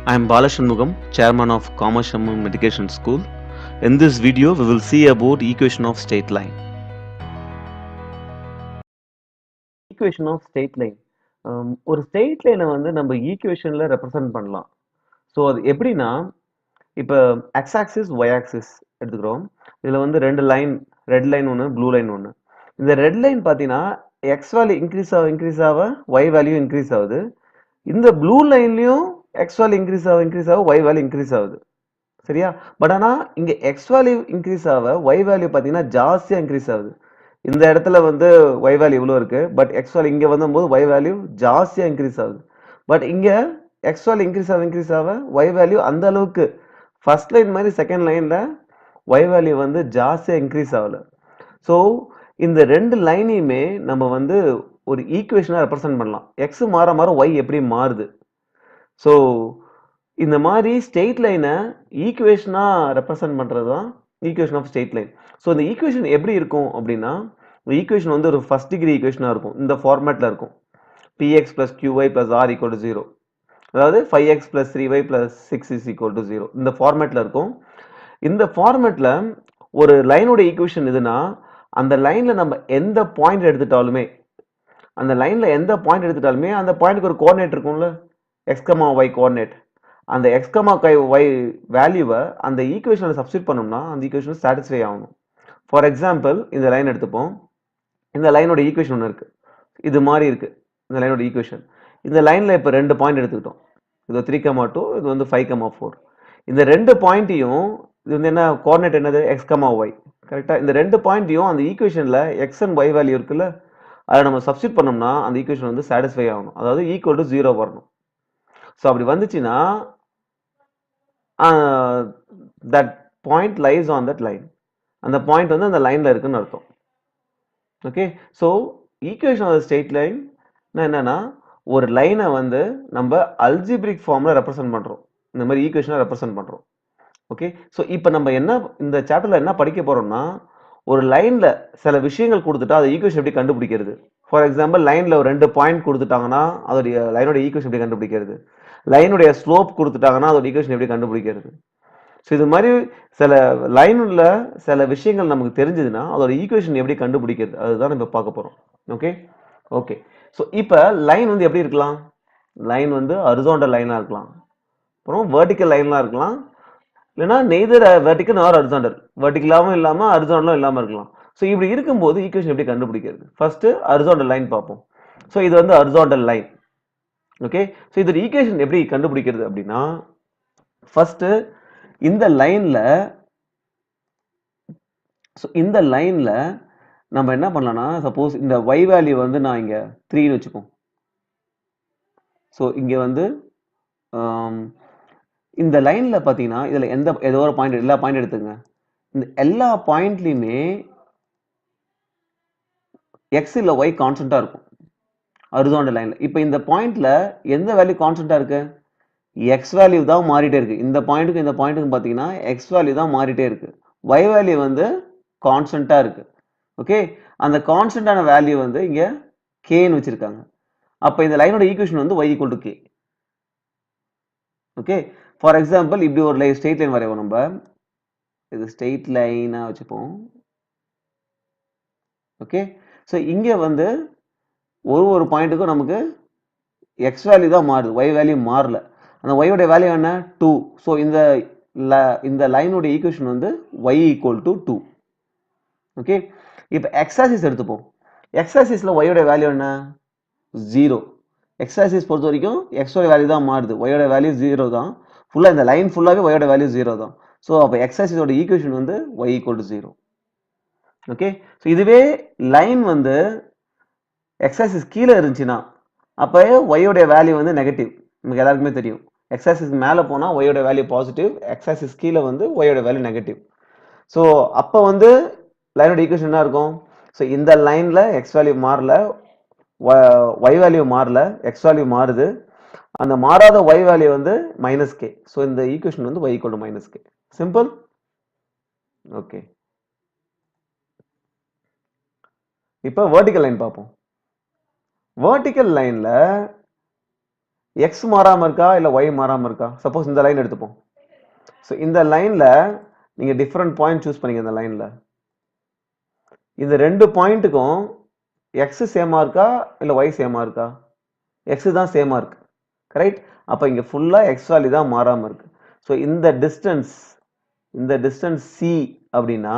I am Balashanmugam, Chairman of Kamashamam Medication School. In this video, we will see about equation of straight line. Equation of straight line. ஒரு straight line வந்து நம்ம ஈக்குவேஷன்ல represent பண்ணலாம். So அது எப்படின்னா, இப்போ x axis y axis எடுத்துக்கிறோம். இதில் வந்து ரெண்டு லைன், ரெட் லைன் ஒன்று, ப்ளூ லைன் ஒன்று. இந்த ரெட் லைன் பார்த்தீங்கன்னா எக்ஸ் வேல்யூ இன்க்ரீஸ் ஆக ஒய் வேல்யூ இன்க்ரீஸ் ஆகுது. இந்த ப்ளூ லைன்லையும் எக்ஸ் வேல்யூ இன்க்ரீஸ் ஆக ஒய் வேல்யூ இன்க்ரீஸ் ஆகுது. சரியா? பட் ஆனால் இங்கே எக்ஸ் வேல்யூ இன்க்ரீஸ் ஆக ஒய் வேல்யூ பார்த்தீங்கன்னா ஜாஸ்தியாக இன்க்ரீஸ் ஆகுது. இந்த இடத்துல வந்து ஒய் வேல்யூ இவ்வளோ இருக்கு, பட் எக்ஸ் வேல்யூ இங்கே வந்தபோது ஒய் வேல்யூ ஜாஸ்தியாக இன்க்ரீஸ் ஆகுது. பட் இங்கே எக்ஸ் வேல்யூ இன்க்ரீஸ் ஆக ஒய் வேல்யூ அந்த அளவுக்கு ஃபர்ஸ்ட் லைன் மாதிரி செகண்ட் லைனில் ஒய் வேல்யூ வந்து ஜாஸ்தியாக இன்க்ரீஸ் ஆகலை. ஸோ இந்த ரெண்டு லைனையுமே நம்ம வந்து ஒரு ஈக்குவேஷனாக ரெப்ரசன்ட் பண்ணலாம். எக்ஸ் மாற மாற ஒய் எப்படி மாறுது. ஸோ இந்த மாதிரி ஸ்ட்ரெயிட் லைனை ஈக்குவேஷனாக ரெப்ரசன்ட் பண்ணுறது தான் equation of straight line. So இந்த ஈக்குவேஷன் எப்படி இருக்கும் அப்படின்னா, ஈக்குவேஷன் வந்து ஒரு ஃபர்ஸ்ட் டிகிரி ஈக்குவேஷனாக இருக்கும். இந்த ஃபார்மேட்டில் இருக்கும். px plus qy plus r equal to 0. அதாவது 5x plus 3y plus 6 is equal to 0. இந்த ஃபார்மேட்டில் இருக்கும். இந்த ஃபார்மேட்டில் ஒரு லைனோட ஈக்குவேஷன் இதுனா, அந்த லைனில் நம்ம எந்த பாயிண்ட் எடுத்துட்டாலுமே அந்த பாயிண்ட்டுக்கு ஒரு கோஆர்டினேட் இருக்கும்ல, எக்ஸ் கமா ஒய் கோஆர்டினேட். அந்த எக்ஸ் கமா ஒய் வேல்யூவை அந்த ஈக்குவேஷனில் சப்ஸ்டிட் பண்ணோம்னா அந்த ஈக்குவேஷன் சாட்டிஸ்ஃபை ஆகணும். ஃபார் எக்ஸாம்பிள் இந்த லைன் எடுத்துப்போம். இந்த லைனோட ஈக்குவேஷன் ஒன்று இருக்குது, இது மாதிரி இருக்குது இந்த லைனோட ஈக்குவேஷன். இந்த லைனில் இப்போ ரெண்டு பாயிண்ட் எடுத்துக்கிட்டோம். இது 3,2, இது வந்து 5,4. இந்த ரெண்டு பாயிண்ட்டையும், இது வந்து என்ன கோஆர்டினேட் என்னது, எக்ஸ் கமா ஒய். கரெக்டாக? இந்த ரெண்டு பாயிண்ட்டையும் அந்த ஈக்குவேஷனில் எக்ஸ் அண்ட் ஒய் வேல்யூ இருக்குல்ல, அதை நம்ம சப்ஸ்டிட் பண்ணோம்னா அந்த ஈக்குவேஷன் வந்து சாட்டிஸ்ஃபை ஆகணும். அதாவது ஈக்குவல் டு 0 வரணும். ஸோ அப்படி வந்துச்சுன்னா that point lies on that line. அந்த பாயிண்ட் வந்து அந்த லைனில் இருக்குன்னு அர்த்தம். Okay, so equation of straight line என்னன்னா, ஒரு லைனை வந்து நம்ம அல்ஜிப்ரிக் ஃபார்மில் ரெப்ரசன்ட் பண்ணுறோம். இந்த மாதிரி ஈக்குவேஷனை ரெப்ரசன்ட் பண்ணுறோம். ஓகே, ஸோ இப்போ நம்ம இந்த சாப்டரில் என்ன படிக்க போகிறோம்னா, ஒரு லைனில் சில விஷயங்கள் கொடுத்துட்டா அதை ஈக்குவேஷன் எப்படி கண்டுபிடிக்கிறது. ஃபார் எக்ஸாம்பிள் லைனில் ஒரு ரெண்டு பாயிண்ட் கொடுத்துட்டாங்கன்னா அதோடைய லைனோட ஈக்குவேஷன் எப்படி கண்டுபிடிக்கிறது, லைனுடைய ஸ்லோப் கொடுத்துட்டாங்கன்னா அதோட ஈக்குவேஷன் எப்படி கண்டுபிடிக்கிறது. ஸோ இது மாதிரி சில லைனில் சில விஷயங்கள் நமக்கு தெரிஞ்சதுன்னா அதோட ஈக்குவேஷன் எப்படி கண்டுபிடிக்கிறது, அதுதான் நம்ம பார்க்க போகிறோம். ஓகே ஓகே ஸோ இப்போ லைன் வந்து எப்படி இருக்கலாம், லைன் வந்து ஹரிசாண்டல் லைனாக இருக்கலாம், அப்புறம் வெர்டிக்கல் லைன்லாம் இருக்கலாம், இல்லைன்னா நெய்தர் வெர்டிக்கல் ஆர் ஹரிசாண்டல், வெர்டிக்கலாகவும் இல்லாமல் ஹரிசாண்டலும் இல்லாமல் இருக்கலாம். ஸோ இப்படி இருக்கும்போது ஈக்குவேஷன் எப்படி கண்டுபிடிக்கிறது, ஃபர்ஸ்ட் ஹரிசாண்டல் லைன் பார்ப்போம். ஸோ இது வந்து ஹரிசாண்டல் லைன். ஓகே, ஸோ இதோட ஈக்குவேஷன் எப்படி கண்டுபிடிக்கிறது அப்படின்னா, ஃபர்ஸ்ட் இந்த லைன்ல நம்ம என்ன பண்ணலாம்னா, சப்போஸ் இந்த y வேல்யூ வந்து நான் இங்க 3ன்னு வச்சுப்போம். ஸோ இங்க வந்து இந்த லைன்ல பாத்தீங்கன்னா இதுல ஏதோ ஒரு பாயிண்ட், எல்லா பாயிண்ட் எடுத்துங்க. இந்த எல்லா பாயிண்ட்லயுமே எக்ஸ் இல்ல ஒய் கான்ஸ்டன்டா இருக்கும் ஹரிசாண்டல் லைன்ல. இப்போ இந்த பாயிண்ட்ல எந்த வேல்யூ கான்ஸ்டன்டா இருக்கு, எக்ஸ் வேல்யூ தான் மாறிட்டே இருக்கு. இந்த பாயிண்ட்டுக்கு இந்த பாயிண்ட்டுக்கு பாத்தீங்கன்னா எக்ஸ் வேல்யூ தான் மாறிட்டே இருக்கு, ஒய் வேல்யூ வந்து கான்ஸ்டன்டா இருக்கு. ஓகே, அந்த கான்ஸ்டன்டான வேல்யூ வந்து இங்க கேன்னு வச்சிருக்காங்க. அப்ப இந்த லைனோட ஈக்குவேஷன் வந்து y equal to K. Okay, for example இப்படி ஒரு ஸ்ட்ரெயிட் லைன் வரைவோம். நம்ம இது ஸ்ட்ரெயிட் லைனா வச்சுப்போம். ஓகே, ஸோ இங்க வந்து ஒரு பாயிண்ட்டுக்கும் நமக்கு எக்ஸ் வேல்யூ தான் மாறுது, ஒய் வேல்யூ மாறல. அந்த ஒய்யோட வேல்யூ என்ன, 2. ஸோ இந்த லைனோட ஈக்குவேஷன் வந்து y ஈக்குவல் டு 2. ஓகே, இப்போ எக்ஸ் ஆக்சிஸ் எடுத்துப்போம். எக்ஸ் ஆக்சிஸ்ல ஒய்யோட வேல்யூ என்ன, 0. எக்ஸ் ஆக்சிஸ் பொறுத்த வரைக்கும் எக்ஸோட வேல்யூ தான் மாறுது, ஒய்யோட வேல்யூ 0 தான். ஃபுல்லாக இந்த லைன் ஃபுல்லாகவே ஒய்யோட வேல்யூ 0 தான். ஸோ அப்போ எக்ஸ் ஆக்சிஸோட ஈக்குவேஷன் வந்து y equal to 0. Okay, so இதுவே லைன் வந்து எக்ஸ் ஆக்சிஸ் கீழே இருந்துச்சுன்னா அப்போ ஒய்யோட வேல்யூ வந்து நெகட்டிவ். நமக்கு எல்லாருக்குமே தெரியும், எக்ஸ் ஆக்சிஸ் மேலே போனால் ஒய்யோட வேல்யூ பாசிட்டிவ், எக்ஸ் ஆக்சிஸ் கீழே வந்து ஒய்யோட வேல்யூ நெகட்டிவ். ஸோ அப்போ வந்து லைனோட ஈக்குவேஷன் என்ன இருக்கும், ஸோ இந்த லைனில் எக்ஸ் வேல்யூ மாறல, ஒய் வேல்யூ மாறல, எக்ஸ் வேல்யூ மாறுது. அந்த மாறாத ஒய் வேல்யூ வந்து -k. ஸோ இந்த ஈக்குவேஷன் வந்து y equal to -k. Simple. Okay, இப்போ வெர்டிக்கல் லைன் பார்ப்போம். வெர்டிக்கல் லைன்ல எக்ஸ் மாறாம இருக்கா இல்லை ஒய் மாறாம இருக்கா? சப்போஸ் இந்த லைன் எடுத்துப்போம். ஸோ இந்த லைன்ல நீங்க டிஃப்ரெண்ட் பாயிண்ட் சூஸ் பண்ணீங்க. இந்த லைன்ல இந்த ரெண்டு பாயிண்ட்டுக்கும் எக்ஸ் சேமா இருக்கா இல்லை ஒய் சேமா இருக்கா? எக்ஸ் தான் சேமா இருக்கு. கரெக்ட்? அப்போ இங்க ஃபுல்லா எக்ஸ் வேல்யூ தான் மாறாம இருக்கு. ஸோ இந்த டிஸ்டன்ஸ் சி அப்படின்னா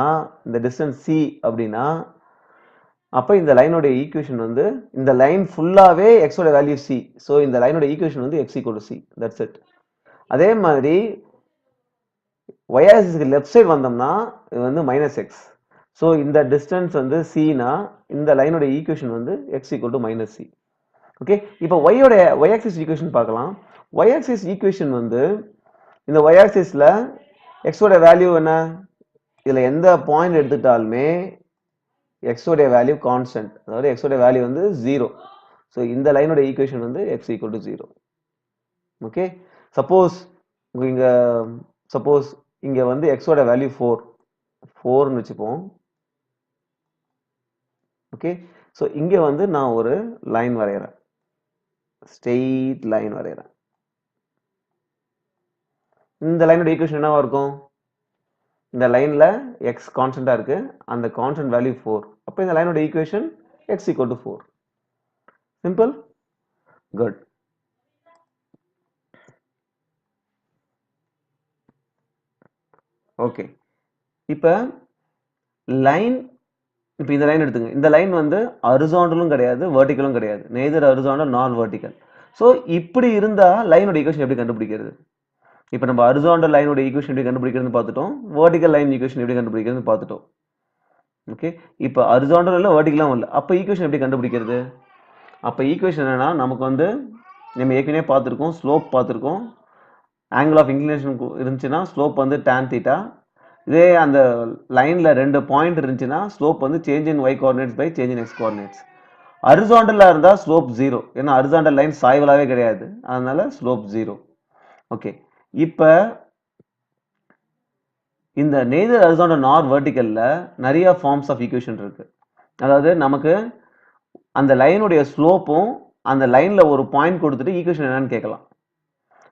அப்போ இந்த லைனோட ஈக்குவேஷன் வந்து இந்த லைன் ஃபுல்லாவே எக்ஸோட வேல்யூ சி. ஸோ இந்த லைனோட ஈக்குவேஷன் வந்து X equal to C. That's it. அதே மாதிரி y ஆக்சிஸ்க்கு லெஃப்ட் சைடு வந்தோம்னா இது வந்து மைனஸ் எக்ஸ். ஸோ இந்த டிஸ்டன்ஸ் வந்து சினா இந்த லைனோட ஈக்குவேஷன் வந்து X equal to minus C. Okay, இப்போ y ஆக்சிஸ் ஈக்குவேஷன் பார்க்கலாம். y ஆக்சிஸ் ஈக்குவேஷன் வந்து இந்த y ஆக்சிஸ்ல எக்ஸோட வேல்யூ என்ன? இதுல எந்த பாயிண்ட் எடுத்துட்டாலுமே எக்ஸோட வேல்யூ கான்ஸ்டன்ட், அதாவது எக்ஸோட வேல்யூ வந்து 0. ஸோ இந்த லைனோட ஈக்குவேஷன் வந்து X equal to 0. Okay, suppose இங்க வந்து எக்ஸோட வேல்யூ 4ன்னு வச்சுப்போம். ஓகே, ஸோ இங்க வந்து நான் ஒரு லைன் வரைகிறேன், ஸ்ட்ரெயிட் லைன் வரைகிறேன். இந்த லைனோட ஈக்குவேஷன் என்னவா இருக்கும்? இந்த லைன்ல எக்ஸ் கான்ஸ்டன்டா இருக்கு, அந்த கான்ஸ்டன்ட் வேல்யூ 4. அப்போ இந்த லைனோட equation x equal to 4. Simple. Good. Okay, இப்போ இந்த லைன் எடுத்துங்க. இந்த லைன் வந்து ஹரிசாண்டலும் கிடையாது, வெர்டிகலும் கிடையாது. நெய்தர் ஹரிசாண்டல் நார் வெர்டிகல். ஸோ இப்படி இருந்தா லைனோட ஈக்குவேஷன் எப்படி கண்டுபிடிக்கிறது? இப்போ நம்ம ஹரிசாண்டல் லைனோட ஈக்குவேஷன் எப்படி கண்டுபிடிக்கிறதுன்னு பார்த்துட்டோம், வெர்டிகல் லைன் ஈக்குவேஷன் எப்படி கண்டுபிடிக்கிறதுன்னு பார்த்துட்டோம். ஓகே, இப்போ ஹரிசாண்டல் இல்லை, வெர்டிகலும் இல்லை. அப்போ ஈக்குவேஷன் எப்படி கண்டுபிடிக்கிறது? அப்போ ஈக்குவேஷன் என்னன்னா, நமக்கு வந்து நம்ம ஏற்கனவே பார்த்துருக்கோம், ஸ்லோப் பார்த்துருக்கோம். ஆங்கிள் ஆஃப் இன்க்ளினேஷன் இருந்துச்சுன்னா ஸ்லோப் வந்து tan θ. இதே அந்த லைன்ல ரெண்டு பாயிண்ட் இருந்துச்சுன்னா ஸ்லோப் வந்து change in y coordinates by change in x coordinates. ஹரிசாண்டலா இருந்தா ஸ்லோப் 0, ஏன்னா ஹரிசாண்டல் லைன் சாய்வலாவே கிடையாது, அதனால ஸ்லோப் 0. ஓகே, இப்போ இந்த நெய்தர் ஹரிசாண்டல் நார் வெர்டிகல்ல நிறைய ஃபார்ம்ஸ் ஆஃப் ஈக்குவேஷன் இருக்கு. அதாவது நமக்கு அந்த லைனுடைய ஸ்லோப்பும் அந்த லைன்ல ஒரு பாயிண்ட் கொடுத்துட்டு ஈக்குவேஷன் என்னன்னு கேட்கலாம்.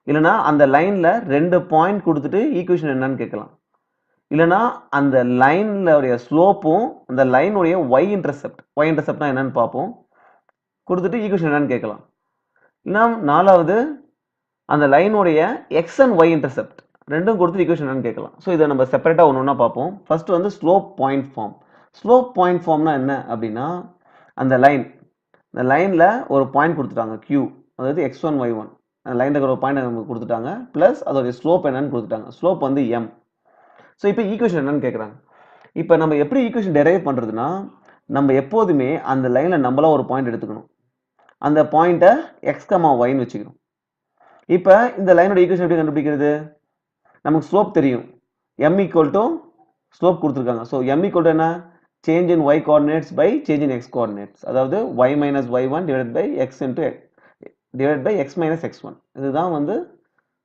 இல்லைன்னா அந்த லைன்ல ரெண்டு பாயிண்ட் கொடுத்துட்டு ஈக்குவேஷன் என்னன்னு கேட்கலாம். இல்லைன்னா அந்த லைனுடைய ஸ்லோப்பும் அந்த லைனுடைய y-interceptனா என்னன்னு பார்ப்போம், கொடுத்துட்டு ஈக்குவேஷன் என்னன்னு கேட்கலாம். இல்லைன்னா நாலாவது அந்த லைனுடைய எக்ஸ் அண்ட் y-intercept ரெண்டும் கொடுத்து ஈக்குவேஷன் என்னன்னு கேட்கலாம். ஸோ இதை நம்ம செப்பரேட்டாக ஒன்று ஒன்றா பார்ப்போம். ஃபர்ஸ்ட் வந்து ஸ்லோப் பாயிண்ட் ஃபார்ம்னா என்ன அப்படின்னா, அந்த லைன்ல ஒரு பாயிண்ட் கொடுத்துட்டாங்க Q, அதாவது x1 y1. அந்த லைன்ல இருக்கிற ஒரு பாயிண்ட் நமக்கு கொடுத்துட்டாங்க, பிளஸ் அதோடைய ஸ்லோப் என்னன்னு கொடுத்துட்டாங்க. ஸ்லோப் வந்து m. ஸோ இப்போ ஈக்குவேஷன் என்னன்னு கேட்குறாங்க. இப்போ நம்ம எப்படி ஈக்குவேஷன் டெரைவ் பண்ணுறதுன்னா, நம்ம எப்போதுமே அந்த லைனில் நம்மளா ஒரு பாயிண்ட் எடுத்துக்கணும். அந்த பாயிண்ட்டை எக்ஸ் கமா ஒய்ன்னு வச்சுக்கணும். இப்போ இந்த லைனோட ஈக்குவேஷன் எப்படி கண்டுபிடிக்கிறது? நமக்கு ஸ்லோப் தெரியும், m ஈக்குவல் டு ஸ்லோப் கொடுத்துருக்காங்க. ஸோ m ஈக்குவல் டு என்ன? Change in y coordinates by change in x coordinates, அதாவது y minus y1 divide by x minus x1. இதுதான் வந்து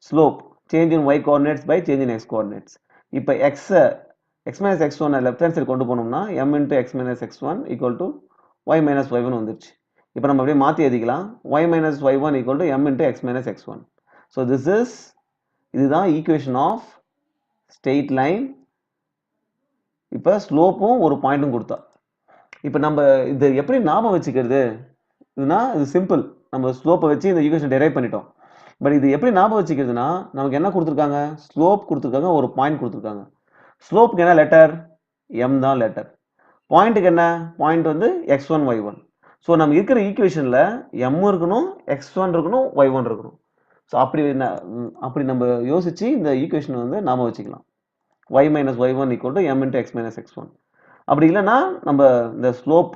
slope, change in y coordinates by change in x coordinates. இப்போ x minus x1 left hand side கொண்டு போனோம்னா m into x minus x1 equal to y minus y1 வந்துருச்சு. இப்போ நம்ம அப்படியே மாற்றி எழுதிக்கலாம், y minus y1 equal to m into x minus x1. So இதுதான் ஈக்குவேஷன் ஆஃப் ஸ்ட்ரெயிட் லைன். இப்போ ஸ்லோப்பும் ஒரு பாயிண்ட்டும் கொடுத்தா. இப்போ நம்ம இது எப்படி ஞாபகம் வச்சுக்கிறது? இது சிம்பிள். நம்ம ஸ்லோப்பை வச்சு இந்த ஈக்குவேஷன் டெரைவ் பண்ணிட்டோம். பட் இது எப்படி ஞாபகம் வச்சுக்கிறதுனா, நமக்கு என்ன கொடுத்துருக்காங்க? ஸ்லோப் கொடுத்துருக்காங்க, ஒரு பாயிண்ட் கொடுத்துருக்காங்க. ஸ்லோப்புக்கு என்ன லெட்டர்? m தான் லெட்டர். பாயிண்ட்டுக்கு என்ன? பாயிண்ட் வந்து x1 y1. ஸோ நம்ம இருக்கிற ஈக்குவேஷனில் m இருக்கணும், x1 இருக்கணும், y1 இருக்கணும். ஸோ அப்படி நம்ம யோசிச்சு இந்த ஈக்குவேஷன் வந்து நாம வச்சுக்கலாம். y minus y1 equal to m into x minus x1. அப்படி இல்லைன்னா நம்ம இந்த ஸ்லோப்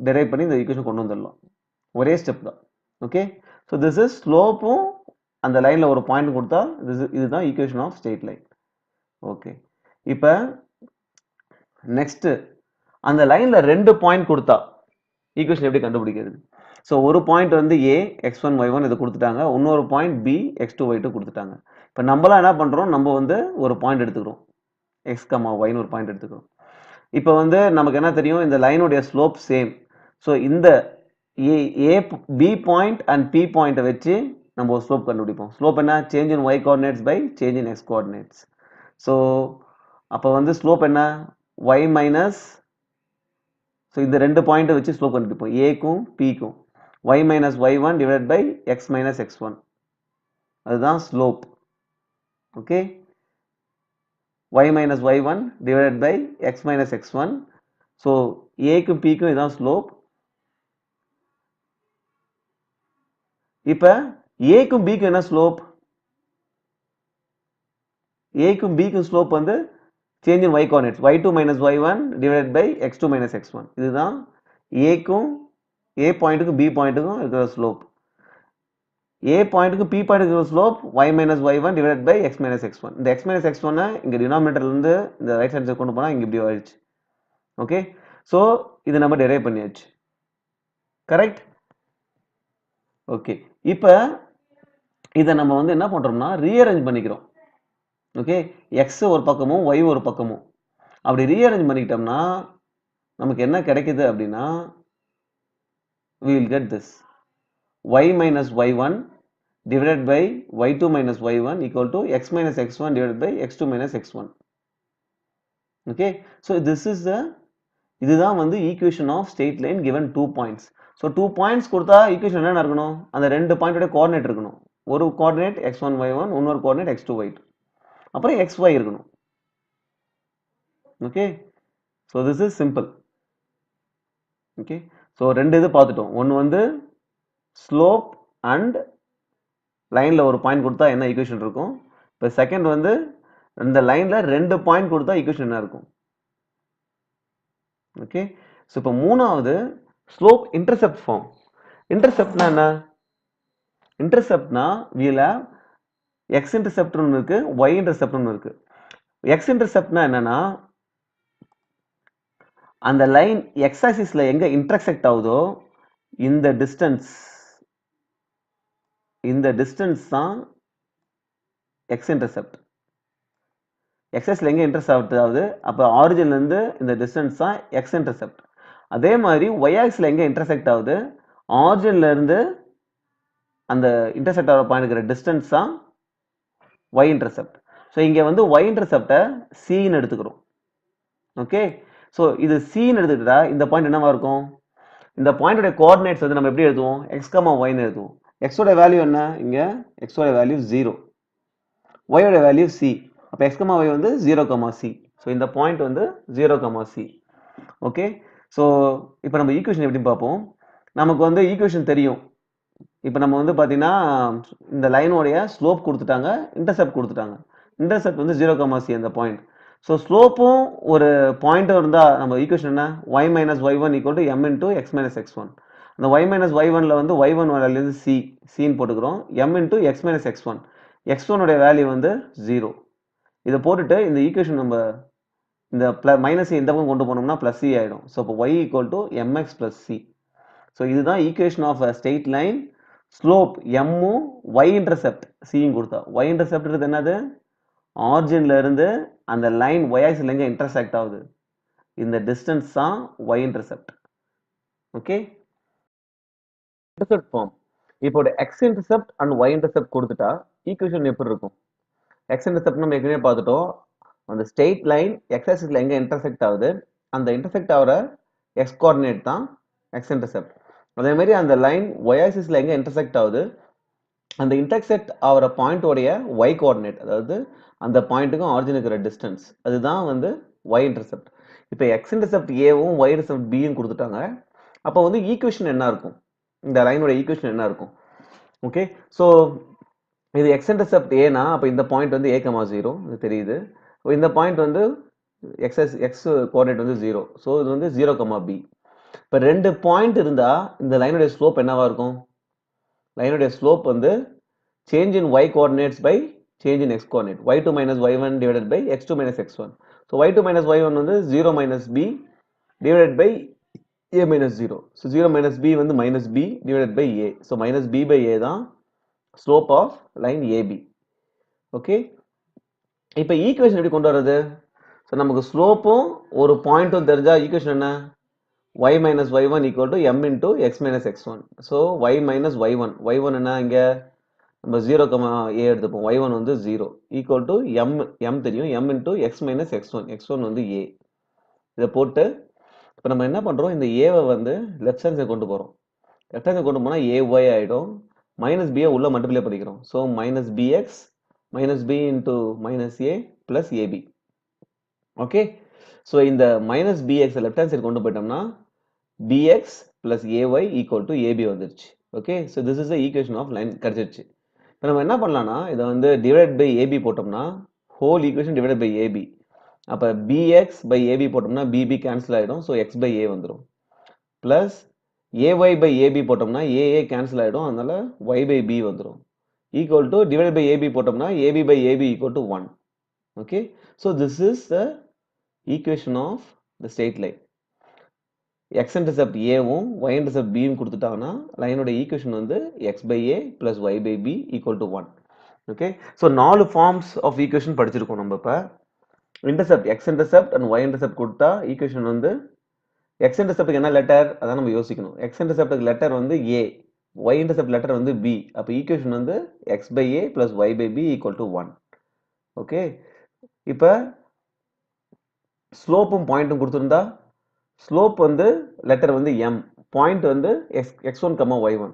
டெரைவ் பண்ணி இந்த ஈக்குவேஷன் கொண்டு வந்துடலாம். ஒரே ஸ்டெப் தான். ஓகே, ஸோ திஸ் இஸ் ஸ்லோப்பும் அந்த லைனில் ஒரு பாயிண்ட் கொடுத்தா இதுதான் equation of straight line. Okay, இப்போ நெக்ஸ்ட் அந்த லைனில் ரெண்டு பாயிண்ட் கொடுத்தா ஈக்குவேஷன் எப்படி கண்டுபிடிக்கிறது? ஸோ ஒரு பாயிண்ட் வந்து a x1 y1 இது கொடுத்துட்டாங்க, இன்னொரு பாயிண்ட் b x2 y2 கொடுத்துட்டாங்க. இப்போ நம்மளாம் என்ன பண்ணுறோம், நம்ம வந்து ஒரு பாயிண்ட் எடுத்துக்கிறோம், x, yன்னு ஒரு பாயிண்ட் எடுத்துக்கிறோம். இப்போ வந்து நமக்கு என்ன தெரியும், இந்த லைனுடைய ஸ்லோப் சேம். ஸோ இந்த b பாயிண்ட் அண்ட் p பாயிண்ட்டை வச்சு நம்ம ஒரு ஸ்லோப் கண்டுபிடிப்போம். ஸ்லோப் என்ன? Change in y coordinates by change in x coordinates. So அப்போ வந்து ஸ்லோப் என்ன? y மைனஸ், ஸோ இந்த ரெண்டு பாயிண்ட்டை வச்சு ஸ்லோப் கண்டுபிடிப்போம், ஏக்கும் பிக்கும். y minus y1 divide by x minus x1, அதுதான் slope. Okay, y minus y1 divided by x minus x1. So aக்கும் pக்கும் இதான் ஸ்லோப். இப்ப aக்கும் bக்கும் என்ன ஸ்லோப்? aக்கும் bக்கும் ஸ்லோப் வந்து change in y coordinates, y2 minus y1 divided by x2 minus x1. இதுதான் aக்கும் a பாயிண்ட்டுக்கும் b பாயிண்ட்டுக்கும் இருக்கிற ஸ்லோப். a பாயிண்ட்டுக்கும் p பாயிண்ட்டுக்கு இருக்கிற slope y minus y1 divided by x minus x1. இந்த x minus x1 இங்க டினாமினேட்டர்ல இருந்து இந்த ரைட் ஹேண்ட் சைடு கொண்டு போனா இங்க இப்படி ஆயிடுச்சு. ஓகே, சோ இது நம்ம டெரைவ் பண்ணியாச்சு. கரெக்ட்? ஓகே, இப்போ இதை நம்ம வந்து என்ன பண்றோம்னா ரீஅரேஞ்ச் பண்ணிக்கிறோம். ஓகே, எக்ஸ் ஒரு பக்கமும் ஒய் ஒரு பக்கமும் அப்படி ரீஅரேஞ்ச் பண்ணிக்கிட்டோம்னா நமக்கு என்ன கிடைக்குது அப்படின்னா we will get this y minus y1 divided by y2 minus y1 equal to x minus x1 divided by x2 minus x1. Okay, so this is the இதுதான் வந்து equation of straight line given 2 points. So 2 points கொடுத்தா equation என்ன இருக்கணும்? அந்த ரெண்டு பாயிண்டோட coordinate இருக்கணும். ஒரு coordinate x1 y1, இன்னொரு கோஆர்டினேட் x2 y2, அப்புறம் xy இருக்கணும். Okay, so this is simple. Okay, so ரெண்டு இது பார்த்துட்டோம். ஒன்று வந்து ஸ்லோப் அண்ட் லைனில் ஒரு பாயிண்ட் கொடுத்தா என்ன ஈக்குவேஷன் இருக்கும். இப்போ செகண்ட் வந்து இந்த லைனில் ரெண்டு பாயிண்ட் கொடுத்தா ஈக்குவேஷன் என்ன இருக்கும். ஓகே, ஸோ இப்போ மூணாவது ஸ்லோப் இன்டர்செப்ட் ஃபார்ம். இன்டர்செப்ட்னா என்ன? இன்டர்செப்ட்னா வீல எக்ஸ் இன்டர்செப்ட் ஒன்று இருக்கு, ஒய் இன்டர்செப்ட் ஒன்று இருக்கு. எக்ஸ் இன்டர்செப்ட்னா என்னன்னா அந்த லைன் எக்ஸ் ஆக்சிஸ்ல எங்க இன்டர்செக்ட் ஆகுதோ இந்த டிஸ்டன்ஸ் தான் எக்ஸ் இன்டர்செப்ட். எக்ஸ் ஆக்சிஸ்ல எங்க இன்டர்செப்ட் ஆகுது, அப்போ ஆரிஜின்ல இருந்து இந்த டிஸ்டன்ஸ் தான் எக்ஸ் இன்டர்செப்ட். அதே மாதிரி ஒய் ஆக்சிஸ்ல எங்க இன்டர்செக்ட் ஆகுது, ஆரிஜின்ல இருந்து அந்த இன்டர்செக்ட் ஆகிற பாயிண்ட் இருக்கிற டிஸ்டன்ஸ் தான் ஒய் இன்டர்செப்ட். ஸோ இங்க வந்து ஒய் இன்டர்செப்டை சின்னு எடுத்துக்கிறோம். ஓகே, ஸோ இது சின்னு எடுத்துக்கிட்டா இந்த பாயிண்ட் என்னவா இருக்கும்? இந்த பாயிண்டோட கோஆர்டினேட்ஸ் வந்து நம்ம எப்படி எழுதுவோம்? எக்ஸ் கமா ஒய்னு எழுதுவோம். எக்ஸோட வேல்யூ என்ன? இங்க எக்ஸோட வேல்யூ 0, ஒயோட வேல்யூ சி. அப்போ எக்ஸ் கமா ஒய் வந்து 0 கமா சி. ஸோ இந்த பாயிண்ட் வந்து 0 கமா சி. ஓகே, ஸோ இப்போ நம்ம ஈக்குவேஷன் எப்படி பார்ப்போம். நமக்கு வந்து ஈக்குவேஷன் தெரியும். இப்போ நம்ம வந்து பார்த்தீங்கன்னா இந்த லைனோடைய ஸ்லோப் கொடுத்துட்டாங்க, இன்டர்செப்ட் கொடுத்துட்டாங்க. இன்டர்செப்ட் வந்து 0 கமா சி அந்த பாயிண்ட். ஸோ ஸ்லோப்பும் ஒரு பாயிண்ட்டும் இருந்தால் நம்ம ஈக்குவேஷன் என்ன? Y minus y one equal to m into x minus x one. அந்த ஒய் மைனஸ் ஒய்1ல வந்து ஒய்1 வேல்யூ சின்னு போட்டுக்கிறோம், m into x minus x one. எக்ஸ்1உடைய வேல்யூ வந்து 0. இதை போட்டுட்டு இந்த ஈக்குவேஷன் நம்ம இந்த மைனஸ் இந்த பக்கம் கொண்டு போனோம்னா பிளஸ் சி ஆகிடும். ஸோ இப்போ y equal to m x plus C. So இதுதான் equation of straight line. Slope எம்மும் ஒய் இன்டர்செப்ட் சியும் கொடுத்தா. ஒய் இன்டர்செப்ட் என்னது? ஆரிஜின்ல இருந்து அந்த லைன் ஒய் ஆக்சிஸ்ல எங்க இன்டர்செக்ட் ஆகுது, இந்த டிஸ்டன்ஸ் தான் y intercept. Okay, intercept form. இப்போ x intercept and y intercept கொடுத்துட்டா ஈக்குவேஷன் எப்படி இருக்கும்? எக்ஸ் இன்டர்செப்ட் நம்ம ஏற்கனவே பார்த்துட்டோம். அந்த ஸ்ட்ரெயிட் லைன் எக்ஸ் ஆக்சிஸ்ல எங்க இன்டர்செக்ட் ஆகுது, அந்த இன்டர்செக்ட் ஆகிற எக்ஸ் கோஆர்டினேட் தான் எக்ஸ் இன்டர்செப்ட். அதே மாதிரி அந்த லைன் ஒய் ஆக்சிஸ்ல எங்க இன்டர்செக்ட் ஆகுது, அந்த இன்டர்செக்ட் ஆகிற பாயிண்டோடைய ஒய் கோஆர்டினேட், அதாவது அந்த பாயிண்ட்டுக்கும் ஆரிஜின் இருக்கிற டிஸ்டன்ஸ், அதுதான் வந்து ஒய் இன்டர்செப்ட். இப்போ எக்ஸ் இன்டர்செப்ட் ஏவும் ஒய் இன்டர்செப்ட் பியும் கொடுத்துட்டாங்க. அப்போ வந்து ஈக்குவேஷன் என்ன இருக்கும்? இந்த லைனோட ஈக்குவேஷன் என்ன இருக்கும்? ஓகே, ஸோ இது எக்ஸ் இன்டர்செப்ட் ஏனா அப்போ இந்த பாயிண்ட் வந்து ஏ கமா 0 இது தெரியுது. இந்த பாயிண்ட் வந்து எக்ஸ் கோஆர்டினேட் வந்து 0. ஸோ இது வந்து 0 கமா பி. இப்போ ரெண்டு பாயிண்ட் இருந்தா இந்த லைனுடைய ஸ்லோப் என்னவா இருக்கும்? லைனுடைய ஸ்லோப் வந்து change in y coordinates by change in x coordinate, y2 minus y1 divided by x2 minus x1. So y2 minus y1 வந்து 0 minus b divided by a minus 0. So 0 minus b வந்து minus b divided by a. So minus b by a தான் slope of line AB. Okay, இப்போ equation எப்படி கொண்டு வரது? So நமக்கு ஸ்லோப்பும் ஒரு பாயிண்ட்டும் தெரிஞ்சா ஈக்குவேஷன் என்ன? y minus y1 equal to m into x minus x1. So y minus y1 என்ன இங்க நம்ம 0, a எடுத்துப்போம். y1 வந்து 0 ஈக்குவல் டு m தெரியும். m into x minus x1 வந்து a. இதை போட்டு இப்போ நம்ம என்ன பண்றோம், இந்த ஏவை வந்து லெஃப்ட் ஹேண்ட் சைடு கொண்டு போறோம். லெஃப்ட் ஹேண்ட் சைடு கொண்டு போனா ay ஆயிடும். மைனஸ் b உள்ள மல்டிப்ளை பண்ணிக்கிறோம். So minus bx minus b into minus a plus ab. Okay, so இந்த minus bx left hand side கொண்டு போயிட்டோம்னா bx plus ay equal to ab வந்துருச்சு. Okay, so this is the equation of line கிடைச்சிருச்சு. இப்போ நம்ம என்ன பண்ணலாம்னா இதை வந்து டிவைட் பை ab போட்டோம்னா whole equation divide by ab. அப்போ bx பை ab போட்டோம்னா bb கேன்சல் ஆகிடும். ஸோ x பை a வந்துடும். ப்ளஸ் ay பை ab போட்டோம்னா aa கேன்சல் ஆகிடும். அதனால y பை b வந்துடும். Equal to divide by ab போட்டோம்னா ab by ab equal to 1. Okay, so this is the equation of the straight line. x-intercept a-வும் y-intercept b-யும் கொடுத்துட்டாங்கன்னா லைனோட equation வந்து x by a plus y by b equal to 1. Okay, so 4 forms of equation படிச்சிருக்கோம் நம்ம இப்போ. Intercept x-intercept and y-intercept கொடுத்தா equation வந்து x-interceptக்கு என்ன லெட்டர் அதான் நம்ம யோசிக்கணும். x-interceptக்கு லெட்டர் வந்து a, y-intercept லெட்டர் வந்து b. அப்போ ஈக்குவேஷன் வந்து x by a plus y by b equal to 1. Okay, இப்போ ஸ்லோப்பும் பாயிண்ட்டும் கொடுத்துருந்தா ஸ்லோப் வந்து லெட்டர் வந்து m, பாயிண்ட் வந்து x1, y1.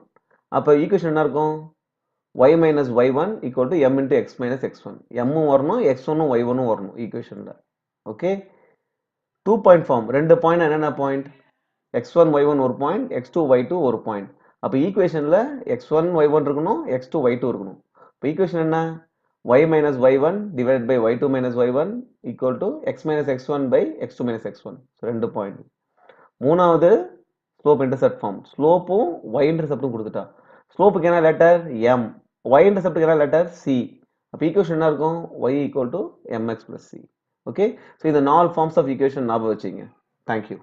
அப்போ ஈக்குவேஷன் என்ன இருக்கும், y minus y1 equal to m into x minus x1. m-ம் வரணும், x1ம் y1ம் வரணும் ஈக்குவேஷன்ல. Okay, 2 point form. ரெண்டு பாயிண்ட் என்னென்ன பாயிண்ட், x1 y1 ஒரு பாயிண்ட், x2 y2 ஒரு பாயிண்ட். அப்போ ஈக்குவேஷன்ல x1 y1 இருக்கணும், x2 y2 இருக்கணும். இப்போ ஈக்குவேஷன் என்ன, y minus y1 divided by y2 minus y1 equal to x minus x1 by x2 minus x1. ரெண்டு பாயிண்ட். மூணாவது ஸ்லோப் இன்டர்செப்ட் ஃபார்ம். ஸ்லோப்பும் y இன்டர்செப்டும் கொடுத்துட்டா ஸ்லோப்புக்கு என்ன லெட்டர் m, y இன்டர்செப்ட்டுக்கு என்ன லெட்டர் c. அப்போ ஈக்குவேஷன் என்ன இருக்கும், y equal to mx plus c. Okay, so இந்த 4 forms of equation ஞாபகம் வச்சுங்க. தேங்க்யூ.